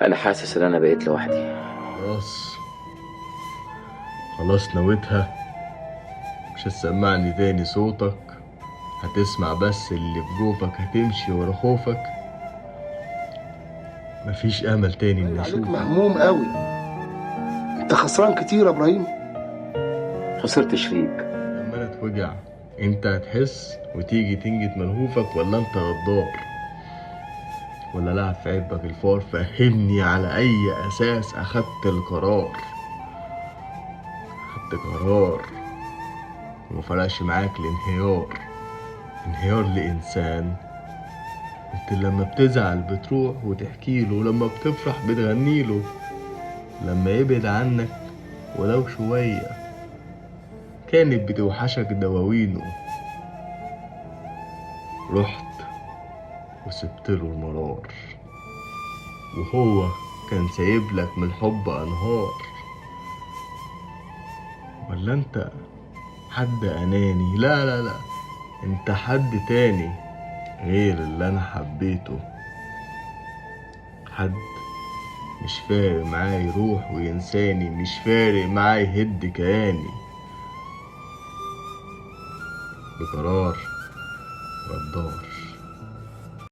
انا حاسس ان انا بقيت لوحدي. خلاص خلاص نويتها. مش هتسمعني تاني صوتك، هتسمع بس اللي في جوفك، هتمشي ورا خوفك. مفيش امل تاني باين اني عليك اشوفك. مهموم قوي. انت خسران كتير يا ابراهيم. خسرت شريك. لما انا اتوجع انت هتحس وتيجي تنجد ملهوفك، ولا انت غدار، ولا لاعب في عبك الفار؟ فهمني على اي اساس اخدت القرار. خدت قرار ومفرقش معاك الانهيار. انهيار لانسان انت لما بتزعل بتروح وتحكيله، ولما بتفرح بتغنيله. لما يبعد عنك ولو شوية كانت بتوحشك دواوينه. رحت وسبتله المرار، وهو كان سايبلك من الحب أنهار. ولا انت حد أناني؟ لا لا لا، انت حد تاني غير اللي أنا حبيته. حد مش فارق معاه يروح وينساني، مش فارق معاه يهد كياني. بقرار غدار.